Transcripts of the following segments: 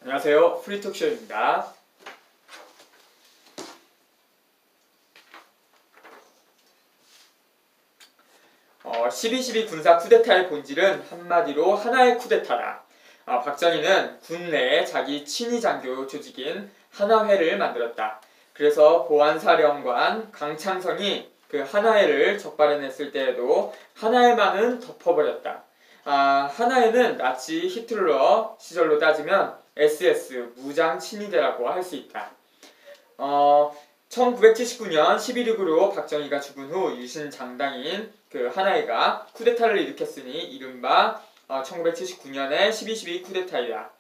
안녕하세요. 프리톡쇼입니다. 12.12 군사 쿠데타의 본질은 한마디로 하나의 쿠데타다. 박정희는 군 내에 자기 친위 장교 조직인 하나회를 만들었다. 그래서 보안사령관 강창성이 그 하나회를 적발해냈을 때에도 하나회만은 덮어버렸다. 하나회는 나치 히틀러 시절로 따지면 SS, 무장 친위대라고 할 수 있다. 1979년 11.19로 박정희가 죽은 후 유신 장당인 그 하나회가 쿠데타를 일으켰으니 이른바 1979년의 12.12 쿠데타이다.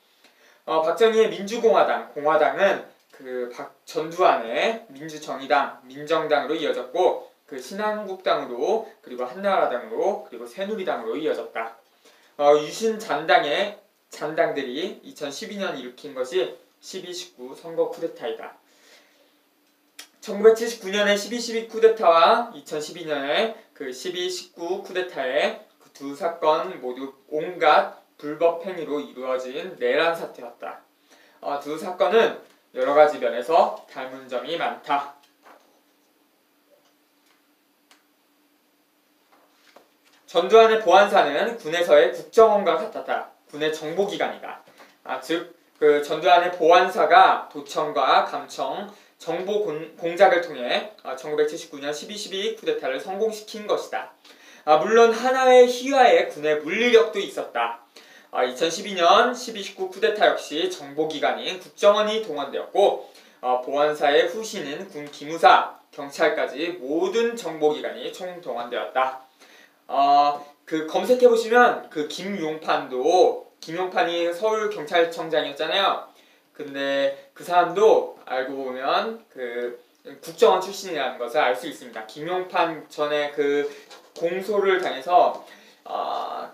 박정희의 민주공화당, 공화당은 그 전두환의 민주정의당, 민정당으로 이어졌고 그 신한국당으로 그리고 한나라당으로 그리고 새누리당으로 이어졌다. 유신 잔당들이 2012년 일으킨 것이 12.19 선거 쿠데타이다. 1979년의 12.12 쿠데타와 2012년의 그 12.19 쿠데타의 그 두 사건 모두 온갖 불법 행위로 이루어진 내란 사태였다. 두 사건은 여러 가지 면에서 닮은 점이 많다. 전두환의 보안사는 군에서의 국정원과 같았다. 군의 정보기관이다. 즉, 그 전두환의 보안사가 도청과 감청, 정보 공작을 통해 1979년 12.12 쿠데타를 성공시킨 것이다. 물론 하나의 희화의 군의 물리력도 있었다. 2012년 12.19 쿠데타 역시 정보기관인 국정원이 동원되었고 보안사의 후신인 군 기무사, 경찰까지 모든 정보기관이 총동원되었다. 그 검색해보시면 그 김용판이 서울경찰청장이었잖아요. 근데 그 사람도 알고 보면 그 국정원 출신이라는 것을 알 수 있습니다. 김용판 전에 그 공소를 당해서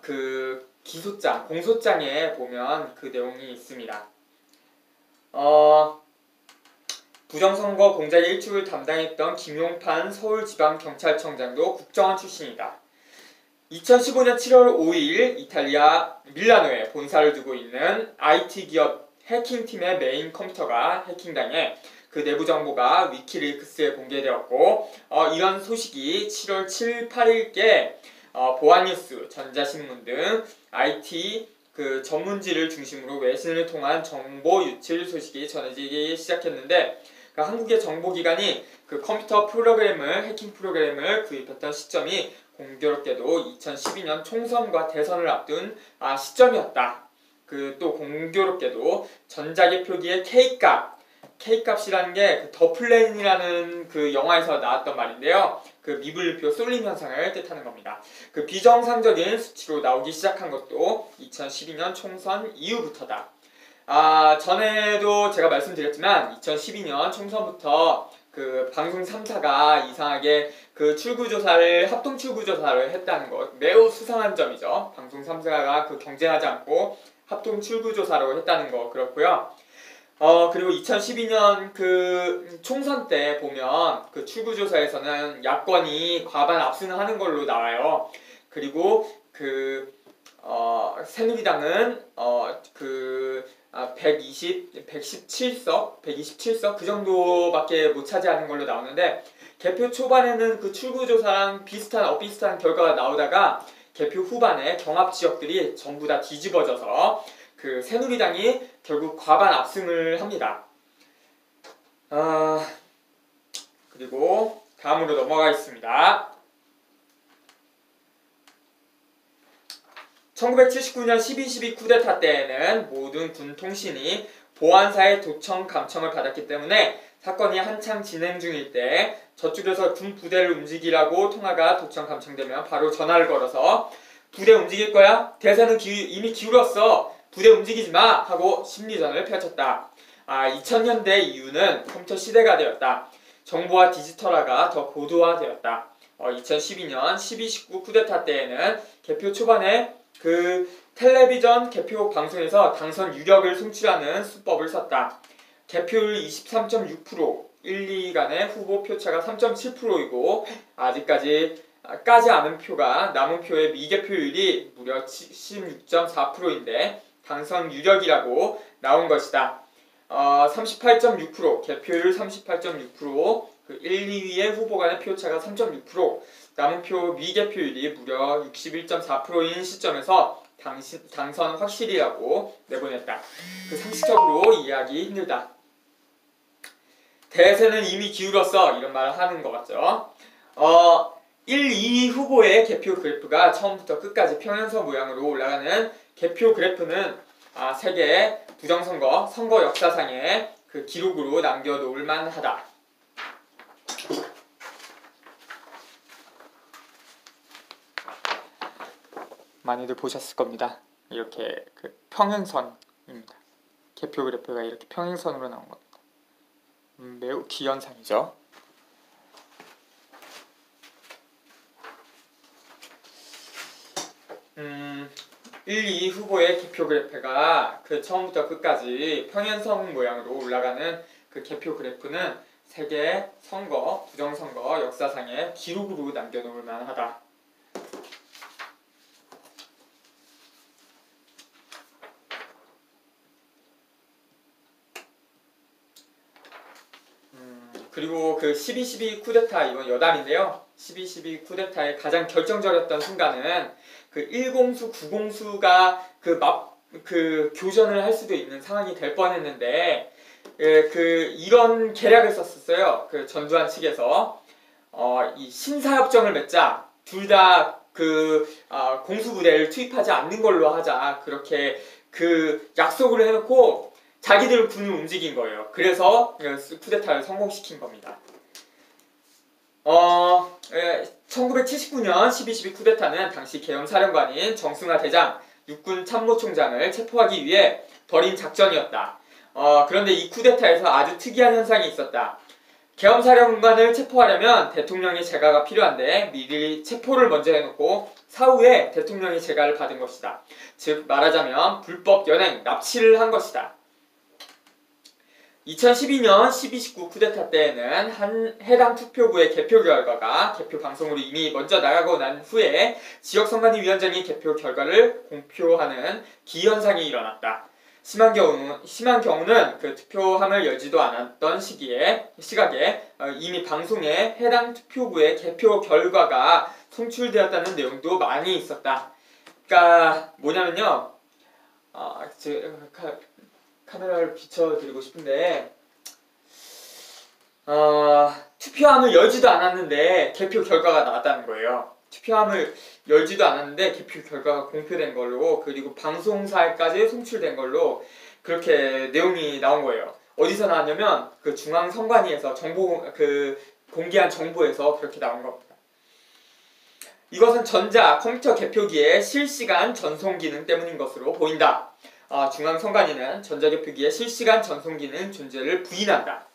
그 공소장에 보면 그 내용이 있습니다. 부정선거 공작의 일축을 담당했던 김용판 서울지방경찰청장도 국정원 출신이다. 2015년 7월 5일 이탈리아 밀라노에 본사를 두고 있는 IT 기업 해킹팀의 메인 컴퓨터가 해킹당해 그 내부 정보가 위키리크스에 공개되었고 이런 소식이 7월 7, 8일께 보안뉴스, 전자신문 등 IT 그 전문지를 중심으로 외신을 통한 정보 유출 소식이 전해지기 시작했는데 한국의 정보기관이 그 컴퓨터 프로그램을 해킹 프로그램을 구입했던 시점이 공교롭게도 2012년 총선과 대선을 앞둔 시점이었다. 그 또 공교롭게도 전자개표기의 K값이라는 게 그 더 플랜이라는 그 영화에서 나왔던 말인데요. 그 미분류표 쏠림 현상을 뜻하는 겁니다. 그 비정상적인 수치로 나오기 시작한 것도 2012년 총선 이후부터다. 전에도 제가 말씀드렸지만 2012년 총선부터 그 방송 3사가 이상하게 그 합동 출구조사를 했다는 것, 매우 수상한 점이죠. 방송 3사가 그 경쟁하지 않고 합동 출구조사로 했다는 거 그렇고요. 그리고 2012년 그 총선 때 보면 그 출구조사에서는 야권이 과반 압승하는 걸로 나와요. 그리고 새누리당은 127석 그 정도밖에 못 차지하는 걸로 나오는데 개표 초반에는 그 출구조사랑 비슷한 결과가 나오다가 개표 후반에 경합 지역들이 전부 다 뒤집어져서 그 새누리당이 결국 과반 압승을 합니다. 그리고 다음으로 넘어가겠습니다. 1979년 12.12 쿠데타 때에는 모든 군 통신이 보안사의 도청 감청을 받았기 때문에 사건이 한창 진행 중일 때 저쪽에서 군 부대를 움직이라고 통화가 도청 감청되면 바로 전화를 걸어서 부대 움직일 거야? 대세는 이미 기울었어. 부대 움직이지 마! 하고 심리전을 펼쳤다. 2000년대 이후는 컴퓨터 시대가 되었다. 정보와 디지털화가 더 고도화되었다. 2012년 12.19 쿠데타 때에는 개표 초반에 그 텔레비전 개표 방송에서 당선 유력을 송출하는 수법을 썼다. 개표율 23.6%, 1, 2 간의 후보 표차가 3.7%이고 아직까지 까지 않은 표가 남은 표의 미개표율이 무려 76.4%인데 당선 유력이라고 나온 것이다. 38.6%, 개표율 38.6%, 그 1, 2위의 후보 간의 표차가 3.6%, 남은 표 미개표율이 무려 61.4%인 시점에서 당선 확실이라고 내보냈다. 그 상식적으로 이해하기 힘들다. 대세는 이미 기울었어, 이런 말을 하는 것 같죠. 1, 2위 후보의 개표 그래프가 처음부터 끝까지 평행선 모양으로 올라가는 개표 그래프는 세계 부정선거 선거 역사상의 그 기록으로 남겨놓을 만하다. 많이들 보셨을 겁니다. 이렇게 그 평행선입니다. 개표 그래프가 이렇게 평행선으로 나온 겁니다. 매우 기현상이죠. 1, 2 후보의 개표 그래프가 그 처음부터 끝까지 평행선 모양으로 올라가는 그 개표 그래프는 세계 선거, 부정선거 역사상의 기록으로 남겨놓을 만하다. 그리고 그 12.12 쿠데타, 이건 여담인데요. 12.12 쿠데타의 가장 결정적이었던 순간은 그 1공수, 9공수가 그 교전을 할 수도 있는 상황이 될 뻔했는데, 이런 계략을 썼었어요. 그 전두환 측에서 이 신사협정을 맺자, 둘 다 공수부대를 투입하지 않는 걸로 하자, 그렇게 그 약속을 해놓고 자기들 군을 움직인 거예요. 그래서 쿠데타를 성공시킨 겁니다. 1979년 12.12 쿠데타는 당시 계엄사령관인 정승화 대장, 육군 참모총장을 체포하기 위해 벌인 작전이었다. 그런데 이 쿠데타에서 아주 특이한 현상이 있었다. 계엄사령관을 체포하려면 대통령의 재가가 필요한데 미리 체포를 먼저 해놓고 사후에 대통령의 재가를 받은 것이다. 즉 말하자면 불법 연행, 납치를 한 것이다. 2012년 12.19 쿠데타 때에는 해당 투표구의 개표 결과가 개표 방송으로 이미 먼저 나가고 난 후에 지역선관위원장이 개표 결과를 공표하는 기현상이 일어났다. 심한 경우는 그 투표함을 열지도 않았던 시각에 이미 방송에 해당 투표구의 개표 결과가 송출되었다는 내용도 많이 있었다. 그러니까 뭐냐면요, 카메라를 비춰드리고 싶은데, 투표함을 열지도 않았는데 개표 결과가 나왔다는 거예요. 투표함을 열지도 않았는데 개표 결과가 공표된 걸로, 그리고 방송사에까지 송출된 걸로 그렇게 내용이 나온 거예요. 어디서 나왔냐면 그 중앙선관위에서 공개한 정보에서 그렇게 나온 겁니다. 이것은 컴퓨터 개표기의 실시간 전송 기능 때문인 것으로 보인다. 중앙선관위는 전자개표기의 실시간 전송 기능 존재를 부인한다.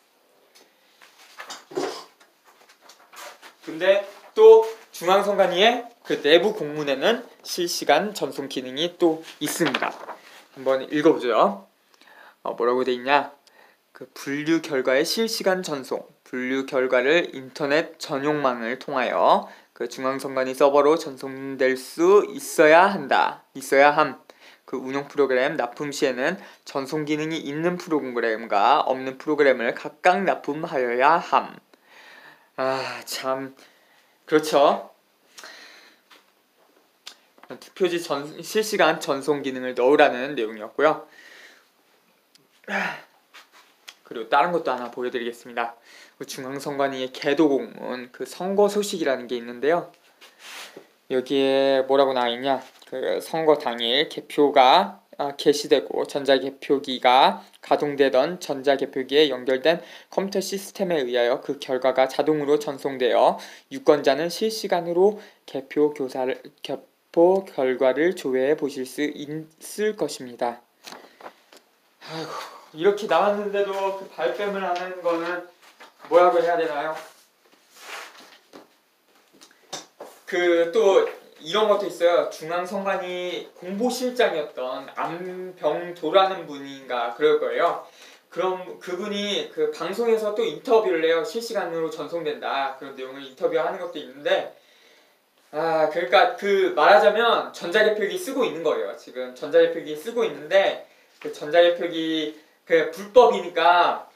근데 또 중앙선관위의 그 내부 공문에는 실시간 전송 기능이 또 있습니다. 한번 읽어보죠. 뭐라고 돼 있냐? 그 분류 결과의 실시간 전송, 분류 결과를 인터넷 전용망을 통하여 그 중앙선관위 서버로 전송될 수 있어야 함. 그 운영 프로그램 납품 시에는 전송 기능이 있는 프로그램과 없는 프로그램을 각각 납품하여야 함. 참 그렇죠. 투표지 실시간 전송 기능을 넣으라는 내용이었고요. 그리고 다른 것도 하나 보여드리겠습니다. 그 중앙선관위의 개도공문, 그 선거 소식이라는 게 있는데요. 여기에 뭐라고 나와있냐? 그 선거 당일 개표가 개시되고 전자개표기가 가동되던 전자개표기에 연결된 컴퓨터 시스템에 의하여 그 결과가 자동으로 전송되어 유권자는 실시간으로 개표 결과를 조회해 보실 수 있을 것입니다. 아이고, 이렇게 나왔는데도 그 발뺌을 하는 거는 뭐라고 해야 되나요? 또 이런 것도 있어요. 중앙선관위 공보실장이었던 안병도라는 분인가 그럴 거예요. 그럼 그분이 그 방송에서 또 인터뷰를 해요. 실시간으로 전송된다, 그런 내용을 인터뷰하는 것도 있는데, 그러니까 그 말하자면 전자개표기 쓰고 있는 거예요. 지금 전자개표기 쓰고 있는데 그 전자개표기 그 불법이니까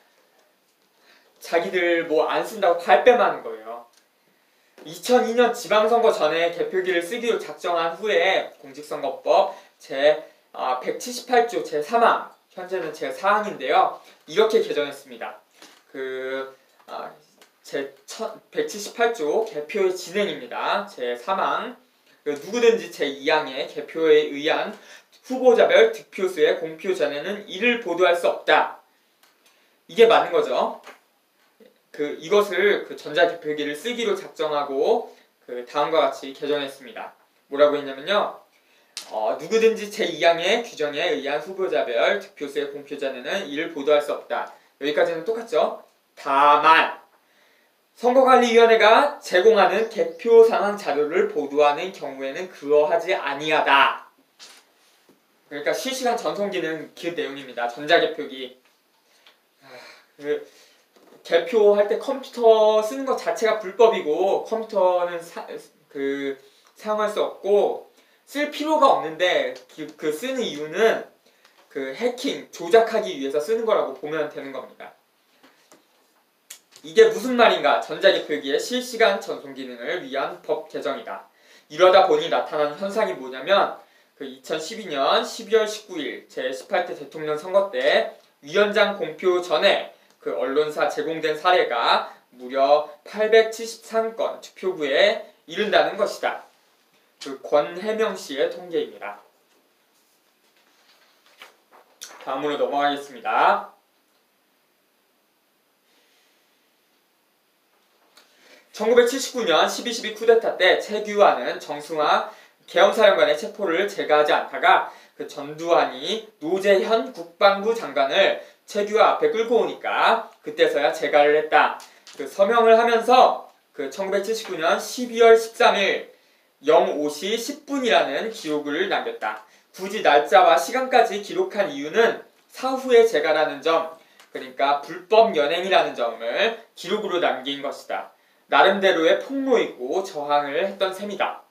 자기들 뭐 안 쓴다고 발뺌하는 거예요. 2002년 지방선거 전에 개표기를 쓰기로 작정한 후에 공직선거법 제 178조 제3항, 현재는 제4항인데요. 이렇게 개정했습니다. 제 178조 개표의 진행입니다. 제3항 누구든지 제2항의 개표에 의한 후보자별 득표수의 공표 전에는 이를 보도할 수 없다. 이게 맞는 거죠. 이것을 전자개표기를 쓰기로 작정하고 다음과 같이 개정했습니다. 뭐라고 했냐면요. 누구든지 제2항의 규정에 의한 후보자별 득표수의 공표 전에는 이를 보도할 수 없다. 여기까지는 똑같죠. 다만 선거관리위원회가 제공하는 개표 상황 자료를 보도하는 경우에는 그러하지 아니하다. 그러니까 실시간 전송 기능 그 내용입니다. 전자개표기. 개표할 때 컴퓨터 쓰는 것 자체가 불법이고 컴퓨터는 사용할 수 없고 쓸 필요가 없는데 쓰는 이유는 해킹, 조작하기 위해서 쓰는 거라고 보면 되는 겁니다. 이게 무슨 말인가? 전자개표기의 실시간 전송 기능을 위한 법 개정이다. 이러다 보니 나타난 현상이 뭐냐면 2012년 12월 19일 제18대 대통령 선거 때 위원장 공표 전에 언론사 제공된 사례가 무려 873건 투표구에 이른다는 것이다. 권혜명 씨의 통계입니다. 다음으로 넘어가겠습니다. 1979년 12.12 쿠데타 때 최규환은 정승화 계엄사령관의 체포를 제거하지 않다가 전두환이 노재현 국방부 장관을 최규화 앞에 끌고 오니까 그때서야 제거를 했다. 서명을 하면서 1979년 12월 13일 05시 10분이라는 기록을 남겼다. 굳이 날짜와 시간까지 기록한 이유는 사후에 제거라는 점, 그러니까 불법 연행이라는 점을 기록으로 남긴 것이다. 나름대로의 폭로이고 저항을 했던 셈이다.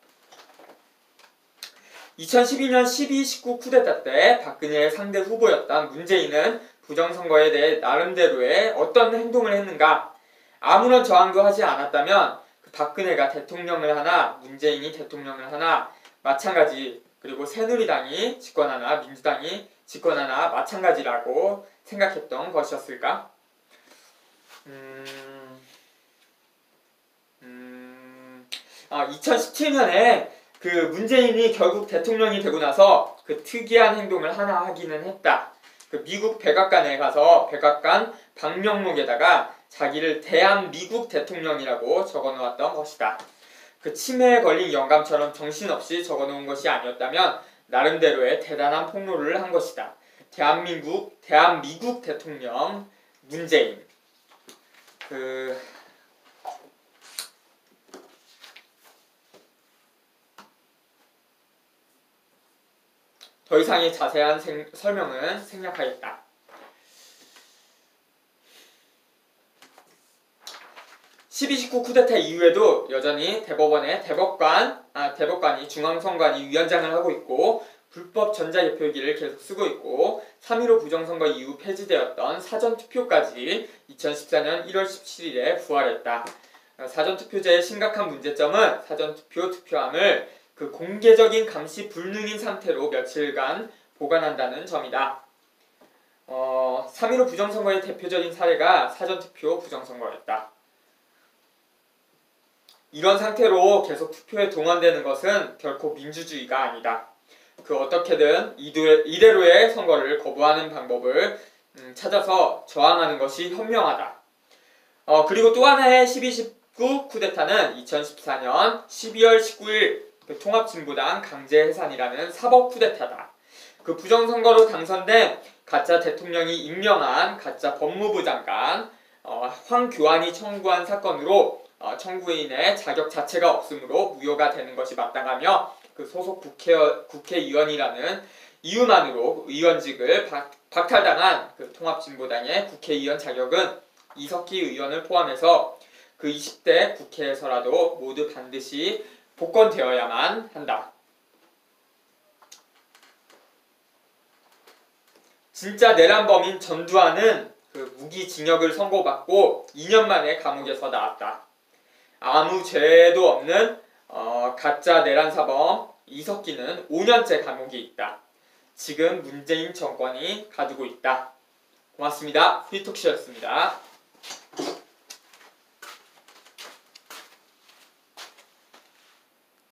2012년 12.19 쿠데타 때 박근혜의 상대 후보였던 문재인은 부정선거에 대해 나름대로의 어떤 행동을 했는가? 아무런 저항도 하지 않았다면 박근혜가 대통령을 하나 문재인이 대통령을 하나 마찬가지, 그리고 새누리당이 집권하나 민주당이 집권하나 마찬가지라고 생각했던 것이었을까? 2017년에 문재인이 결국 대통령이 되고 나서 특이한 행동을 하나 하기는 했다. 미국 백악관에 가서 백악관 방명록에다가 자기를 대한미국 대통령이라고 적어놓았던 것이다. 치매에 걸린 영감처럼 정신없이 적어놓은 것이 아니었다면 나름대로의 대단한 폭로를 한 것이다. 대한미국 대통령 문재인. 더 이상의 자세한 설명은 생략하겠다. 12.19 쿠데타 이후에도 여전히 대법관이 중앙선관위 위원장을 하고 있고 불법 전자개표기를 계속 쓰고 있고 3.15 부정선거 이후 폐지되었던 사전투표까지 2014년 1월 17일에 부활했다. 사전투표제의 심각한 문제점은 사전투표 투표함을 공개적인 감시 불능인 상태로 며칠간 보관한다는 점이다. 3.15 부정선거의 대표적인 사례가 사전투표 부정선거였다. 이런 상태로 계속 투표에 동원되는 것은 결코 민주주의가 아니다. 어떻게든 이대로의 선거를 거부하는 방법을 찾아서 저항하는 것이 현명하다. 그리고 또 하나의 12.19 쿠데타는 2014년 12월 19일 통합진보당 강제해산이라는 사법 쿠데타다. 부정선거로 당선된 가짜 대통령이 임명한 가짜 법무부 장관 황교안이 청구한 사건으로 청구인의 자격 자체가 없으므로 무효가 되는 것이 마땅하며 소속 국회의원이라는 이유만으로 의원직을 박탈당한 통합진보당의 국회의원 자격은 이석기 의원을 포함해서 20대 국회에서라도 모두 반드시 복권되어야만 한다. 진짜 내란범인 전두환은 그 무기징역을 선고받고 2년 만에 감옥에서 나왔다. 아무 죄도 없는 가짜 내란사범 이석기는 5년째 감옥에 있다. 지금 문재인 정권이 가두고 있다. 고맙습니다. 프리톡쇼였습니다.